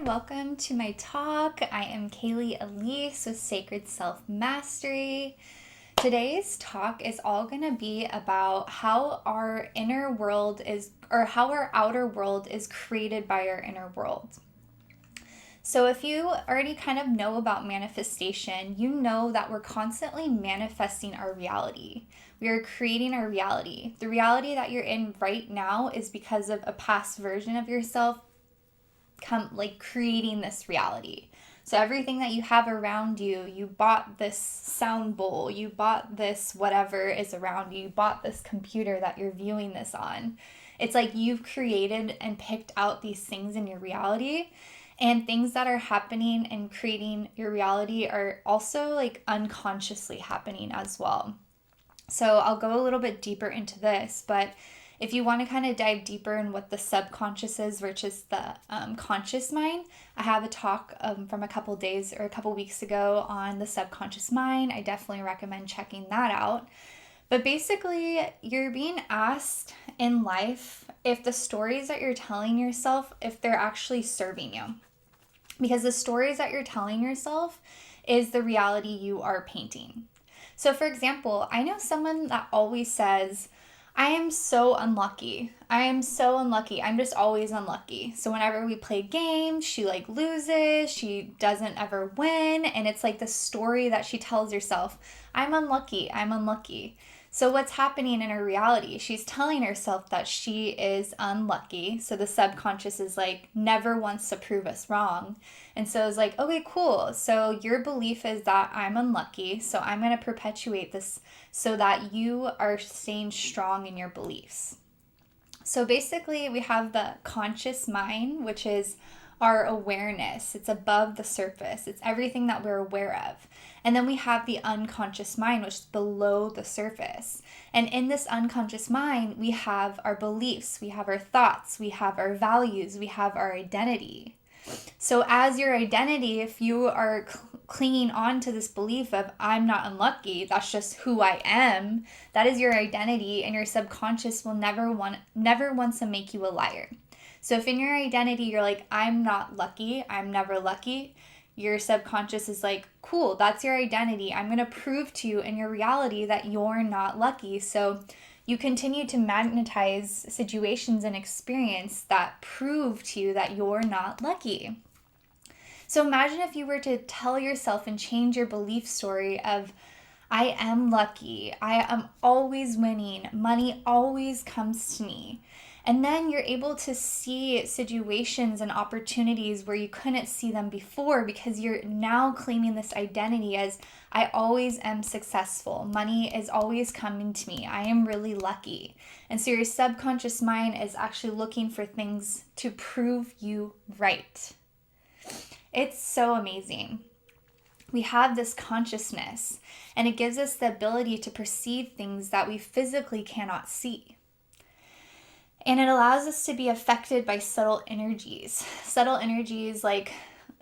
welcome to my talk. I am Kaylee Elise with Sacred Self Mastery. Today's talk is all going to be about how our inner world is, or how our outer world is created by our inner world. So if you already kind of know about manifestation, you know that we're constantly manifesting our reality. We are creating our reality. The reality that you're in right now is because of a past version of yourself creating this reality. So everything that you have around you, you bought this sound bowl, you bought this whatever is around you, you bought this computer that you're viewing this on. It's like you've created and picked out these things in your reality, and things that are happening and creating your reality are also like unconsciously happening as well. So I'll go a little bit deeper into this, but if you want to kind of dive deeper in what the subconscious is versus the conscious mind, I have a talk from a couple days or a couple weeks ago on the subconscious mind. I definitely recommend checking that out. But basically, you're being asked in life if the stories that you're telling yourself, if they're actually serving you. Because the stories that you're telling yourself is the reality you are painting. So for example, I know someone that always says, I am so unlucky. I am so unlucky. I'm just always unlucky. So whenever we play games, she loses, she doesn't ever win. And it's like the story that she tells herself, I'm unlucky, I'm unlucky. So what's happening in her reality? She's telling herself that she is unlucky. So the subconscious is never wants to prove us wrong. And so it's okay, cool. So your belief is that I'm unlucky. So I'm going to perpetuate this so that you are staying strong in your beliefs. So basically we have the conscious mind, which is our awareness. It's above the surface. It's everything that we're aware of. And then we have the unconscious mind, which is below the surface. And in this unconscious mind, we have our beliefs, we have our thoughts, we have our values, we have our identity. So as your identity, if you are clinging on to this belief of I'm not unlucky, that's just who I am, that is your identity, and your subconscious will never want to make you a liar. So if in your identity you're like, I'm not lucky, I'm never lucky, your subconscious is like, cool, that's your identity. I'm going to prove to you in your reality that you're not lucky. So you continue to magnetize situations and experience that prove to you that you're not lucky. So imagine if you were to tell yourself and change your belief story of, I am lucky, I am always winning, money always comes to me. And then you're able to see situations and opportunities where you couldn't see them before because you're now claiming this identity as I always am successful. Money is always coming to me. I am really lucky. And so your subconscious mind is actually looking for things to prove you right. It's so amazing. We have this consciousness, and it gives us the ability to perceive things that we physically cannot see. And it allows us to be affected by subtle energies. Subtle energies like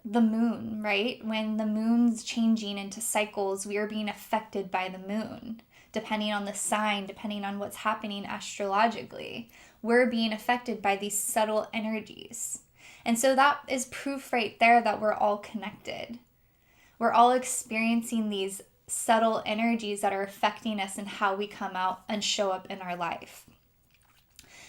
the moon, right? When the moon's changing into cycles, we are being affected by the moon. Depending on the sign, depending on what's happening astrologically, we're being affected by these subtle energies. And so that is proof right there that we're all connected. We're all experiencing these subtle energies that are affecting us and how we come out and show up in our life.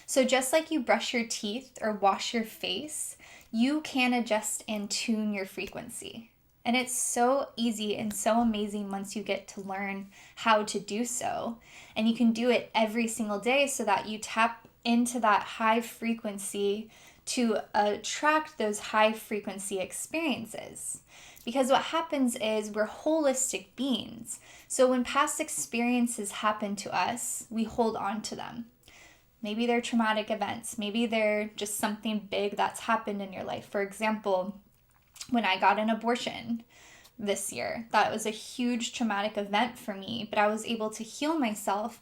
So just like you brush your teeth or wash your face, you can adjust and tune your frequency. And it's so easy and so amazing once you get to learn how to do so. And you can do it every single day so that you tap into that high frequency to attract those high frequency experiences. Because what happens is we're holistic beings. So when past experiences happen to us, we hold on to them. Maybe they're traumatic events. Maybe they're just something big that's happened in your life. For example, when I got an abortion this year, that was a huge traumatic event for me, but I was able to heal myself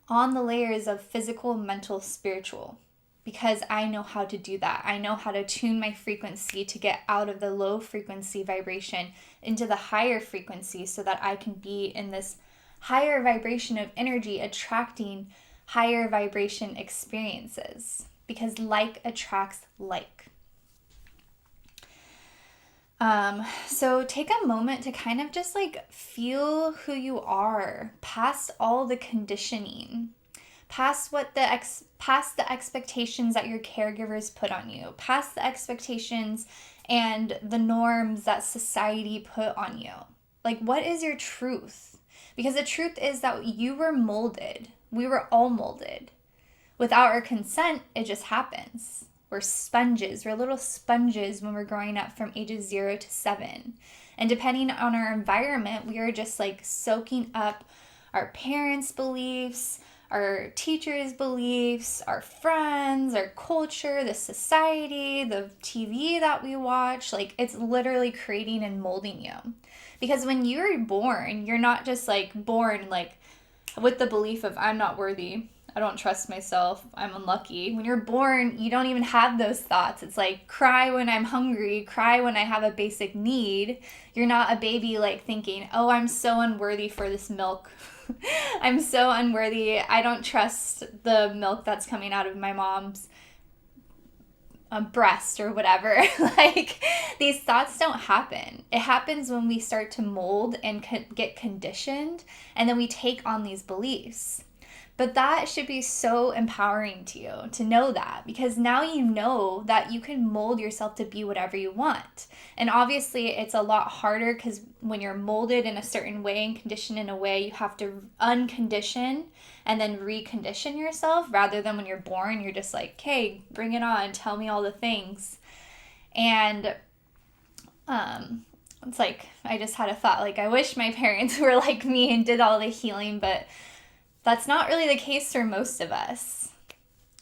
on the layers of physical, mental, spiritual, because I know how to do that. I know how to tune my frequency to get out of the low frequency vibration into the higher frequency so that I can be in this higher vibration of energy, attracting higher vibration experiences, because like attracts like. So take a moment to kind of just like feel who you are past all the conditioning, past past the expectations that your caregivers put on you, past the expectations and the norms that society put on you. Like, what is your truth? Because the truth is that you were molded. We were all molded. Without our consent, it just happens. We're sponges. We're little sponges when we're growing up from ages 0 to 7. And depending on our environment, we are just like soaking up our parents' beliefs, our teachers' beliefs, our friends, our culture, the society, the TV that we watch. Like, it's literally creating and molding you. Because when you're born, you're not just like born like with the belief of I'm not worthy, I don't trust myself, I'm unlucky. When you're born, you don't even have those thoughts. It's like cry when I'm hungry, cry when I have a basic need. You're not a baby like thinking, oh, I'm so unworthy for this milk. I'm so unworthy. I don't trust the milk that's coming out of my mom's breast or whatever. Like, these thoughts don't happen. It happens when we start to mold and get conditioned, and then we take on these beliefs. But that should be so empowering to you to know that, because now you know that you can mold yourself to be whatever you want. And obviously, it's a lot harder because when you're molded in a certain way and conditioned in a way, you have to uncondition and then recondition yourself, rather than when you're born, you're just like, hey, bring it on, tell me all the things. And it's like, I just had a thought, like, I wish my parents were like me and did all the healing, but that's not really the case for most of us,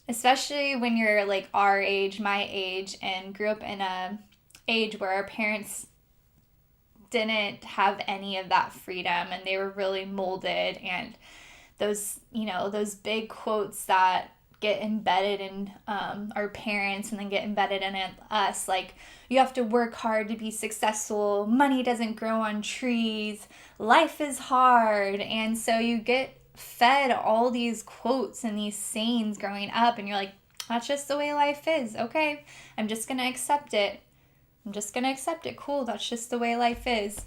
especially when you're like our age, my age, and grew up in a age where our parents didn't have any of that freedom and they were really molded. And those, those big quotes that get embedded in our parents and then get embedded in us, like, you have to work hard to be successful, money doesn't grow on trees, life is hard. And so you get fed all these quotes and these sayings growing up, and you're like, that's just the way life is. Okay, I'm just gonna accept it. Cool, that's just the way life is.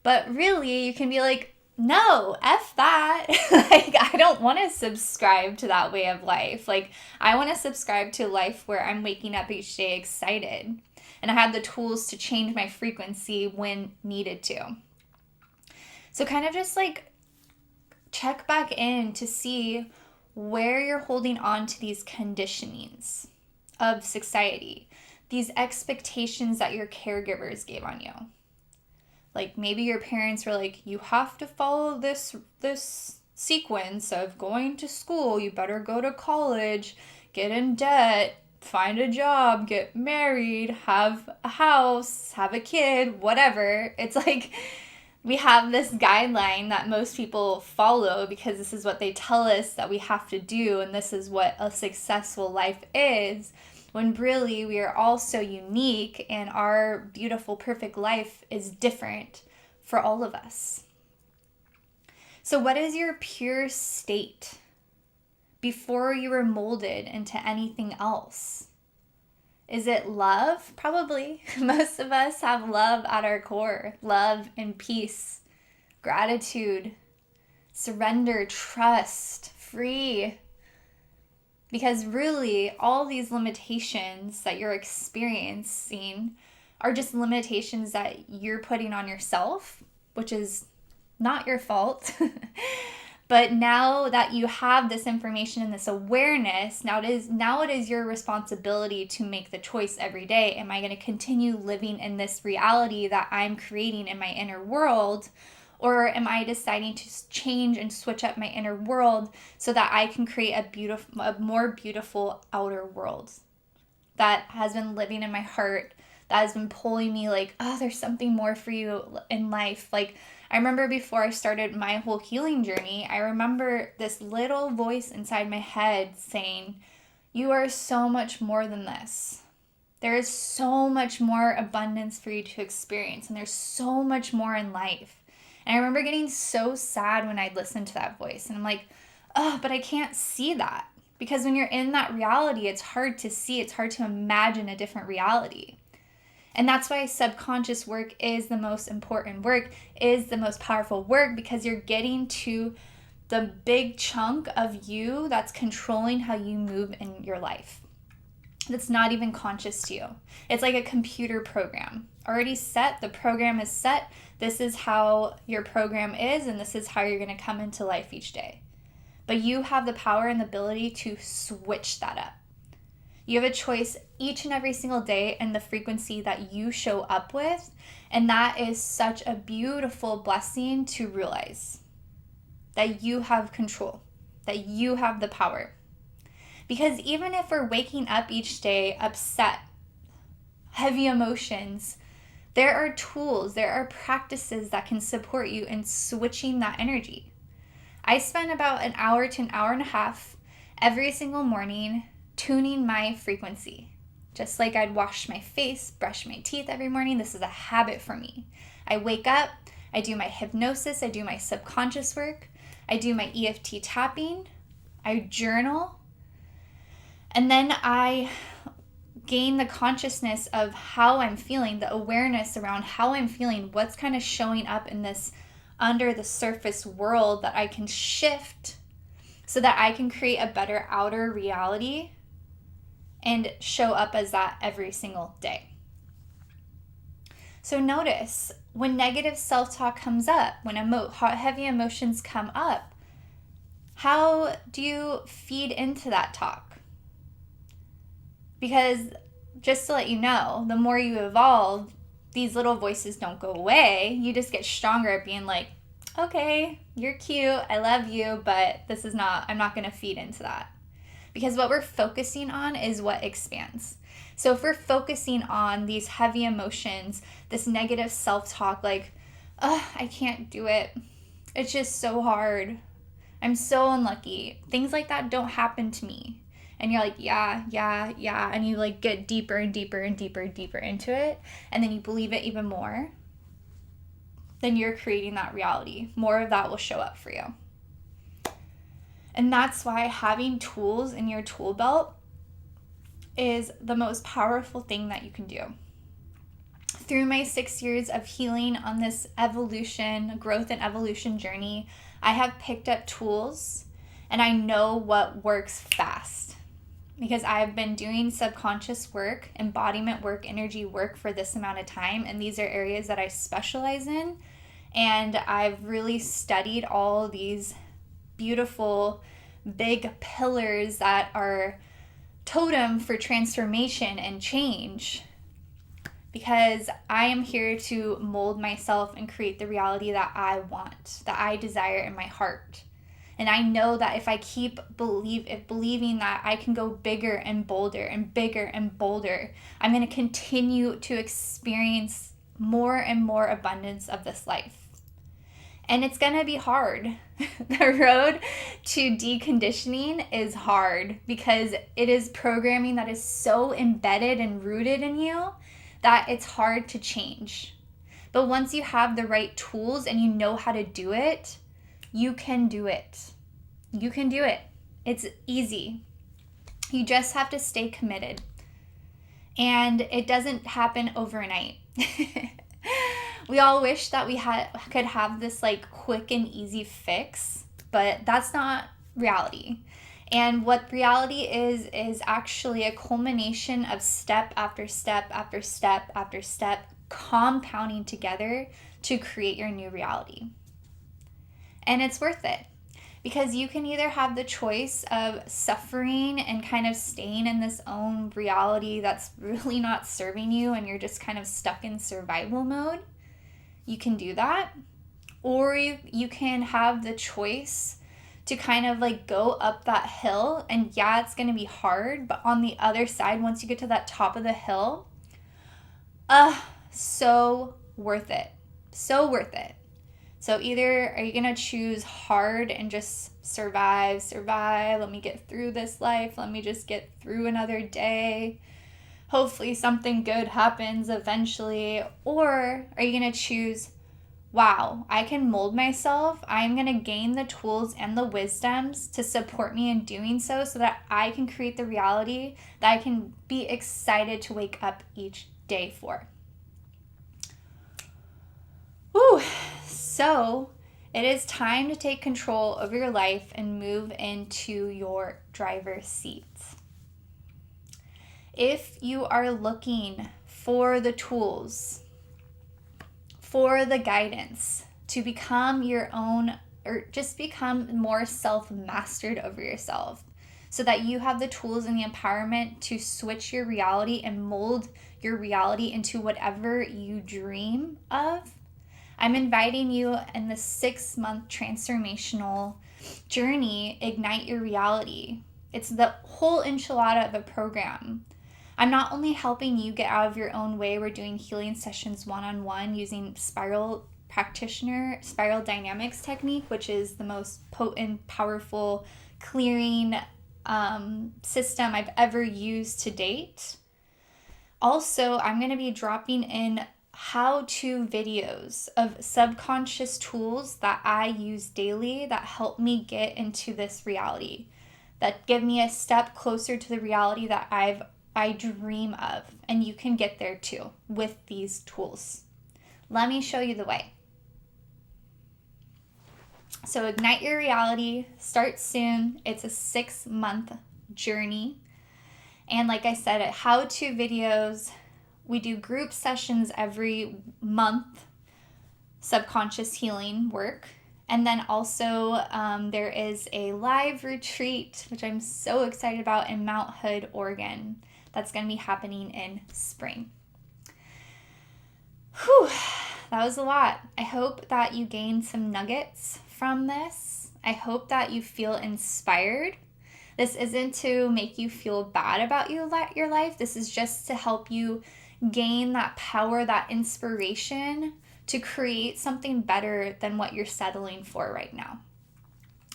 But really, you can be like, no, F that. Like, I don't want to subscribe to that way of life. Like, I want to subscribe to a life where I'm waking up each day excited and I have the tools to change my frequency when needed to. So kind of just like check back in to see where you're holding on to these conditionings of society, these expectations that your caregivers gave on you. Like, maybe your parents were like, you have to follow this sequence of going to school, you better go to college, get in debt, find a job, get married, have a house, have a kid, whatever. It's like, we have this guideline that most people follow because this is what they tell us that we have to do, and this is what a successful life is, when really we are all so unique and our beautiful, perfect life is different for all of us. So what is your pure state before you were molded into anything else? Is it love? Probably. Most of us have love at our core. Love and peace, gratitude, surrender, trust, free. Because really, all these limitations that you're experiencing are just limitations that you're putting on yourself, which is not your fault. But now that you have this information and this awareness, now it is your responsibility to make the choice every day. Am I going to continue living in this reality that I'm creating in my inner world? Or am I deciding to change and switch up my inner world so that I can create a more beautiful outer world that has been living in my heart, that has been pulling me like, oh, there's something more for you in life. Like, I remember before I started my whole healing journey, I remember this little voice inside my head saying, you are so much more than this. There is so much more abundance for you to experience, and there's so much more in life. And I remember getting so sad when I'd listen to that voice, and I'm like, oh, but I can't see that. Because when you're in that reality, it's hard to see, it's hard to imagine a different reality. And that's why subconscious work is the most important work, is the most powerful work, because you're getting to the big chunk of you that's controlling how you move in your life. That's not even conscious to you. It's like a computer program. Already set, the program is set. This is how your program is, and this is how you're going to come into life each day. But you have the power and the ability to switch that up. You have a choice each and every single day in the frequency that you show up with, and that is such a beautiful blessing to realize that you have control, that you have the power. Because even if we're waking up each day upset, heavy emotions, there are tools, there are practices that can support you in switching that energy. I spend about an hour to an hour and a half every single morning tuning my frequency. Just like I'd wash my face, brush my teeth every morning, this is a habit for me. I wake up, I do my hypnosis, I do my subconscious work, I do my EFT tapping, I journal, and then I gain the consciousness of how I'm feeling, the awareness around how I'm feeling, what's kind of showing up in this under the surface world that I can shift so that I can create a better outer reality and show up as that every single day. So notice when negative self-talk comes up, when heavy emotions come up, how do you feed into that talk? Because just to let you know, the more you evolve, these little voices don't go away. You just get stronger at being like, okay, you're cute, I love you, but I'm not going to feed into that. Because what we're focusing on is what expands. So if we're focusing on these heavy emotions, this negative self-talk, like, I can't do it. It's just so hard. I'm so unlucky. Things like that don't happen to me. And you're like, yeah. And you like get deeper and deeper and deeper and deeper into it. And then you believe it even more. Then you're creating that reality. More of that will show up for you. And that's why having tools in your tool belt is the most powerful thing that you can do. Through my 6 years of healing on this growth and evolution journey, I have picked up tools and I know what works fast because I've been doing subconscious work, embodiment work, energy work for this amount of time. And these are areas that I specialize in. And I've really studied all these beautiful big pillars that are totem for transformation and change, because I am here to mold myself and create the reality that I want, that I desire in my heart. And I know that if I keep believing that I can go bigger and bolder and bigger and bolder, I'm going to continue to experience more and more abundance of this life. And it's going to be hard. The road to deconditioning is hard because it is programming that is so embedded and rooted in you that it's hard to change. But once you have the right tools and you know how to do it, you can do it. You can do it. It's easy. You just have to stay committed. And it doesn't happen overnight. We all wish that we could have this like quick and easy fix, but that's not reality. And what reality is actually a culmination of step after step after step after step compounding together to create your new reality. And it's worth it because you can either have the choice of suffering and kind of staying in this own reality that's really not serving you and you're just kind of stuck in survival mode. You can do that, or you can have the choice to kind of like go up that hill, and yeah, it's going to be hard, but on the other side, once you get to that top of the hill, so worth it. So worth it. So either are you going to choose hard and just survive, let me get through this life, let me just get through another day, hopefully something good happens eventually, or are you going to choose, wow, I can mold myself, I'm going to gain the tools and the wisdoms to support me in doing so that I can create the reality that I can be excited to wake up each day for. Whew. So it is time to take control of your life and move into your driver's seat. If you are looking for the tools, for the guidance to become your own, or just become more self-mastered over yourself, so that you have the tools and the empowerment to switch your reality and mold your reality into whatever you dream of, I'm inviting you in the 6-month transformational journey, Ignite Your Reality. It's the whole enchilada of a program. I'm not only helping you get out of your own way, we're doing healing sessions one-on-one using spiral dynamics technique, which is the most potent, powerful clearing system I've ever used to date. Also, I'm going to be dropping in how-to videos of subconscious tools that I use daily that help me get into this reality, that give me a step closer to the reality that I dream of. And you can get there too with these tools. Let me show you the way. So Ignite Your Reality starts soon. It's a 6-month journey. And like I said, how-to videos, we do group sessions every month, subconscious healing work. And then also there is a live retreat, which I'm so excited about, in Mount Hood, Oregon. That's going to be happening in spring. Whew, that was a lot. I hope that you gained some nuggets from this. I hope that you feel inspired. This isn't to make you feel bad about your life. This is just to help you gain that power, that inspiration to create something better than what you're settling for right now.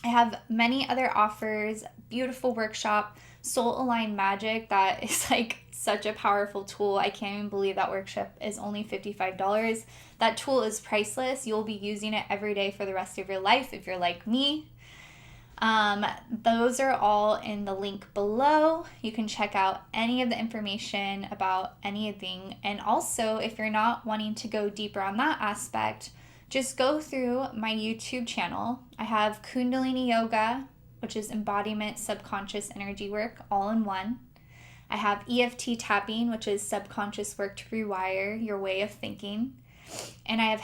I have many other offers, beautiful workshop, Soul Aligned Magic, that is like such a powerful tool. I can't even believe that workshop is only $55. That tool is priceless. You'll be using it every day for the rest of your life if you're like me. Those are all in the link below. You can check out any of the information about anything. And also, if you're not wanting to go deeper on that aspect, just go through my YouTube channel. I have Kundalini Yoga, which is embodiment, subconscious energy work, all in one. I have EFT tapping, which is subconscious work to rewire your way of thinking. And I have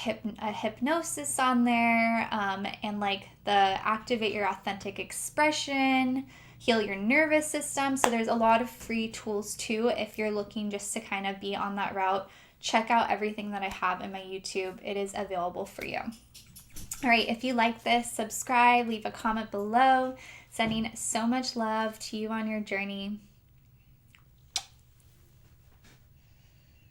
hypnosis on there, and like the activate your authentic expression, heal your nervous system. So there's a lot of free tools too if you're looking just to kind of be on that route. Check out everything that I have in my YouTube. It is available for you. All right, if you like this, subscribe, leave a comment below. Sending so much love to you on your journey.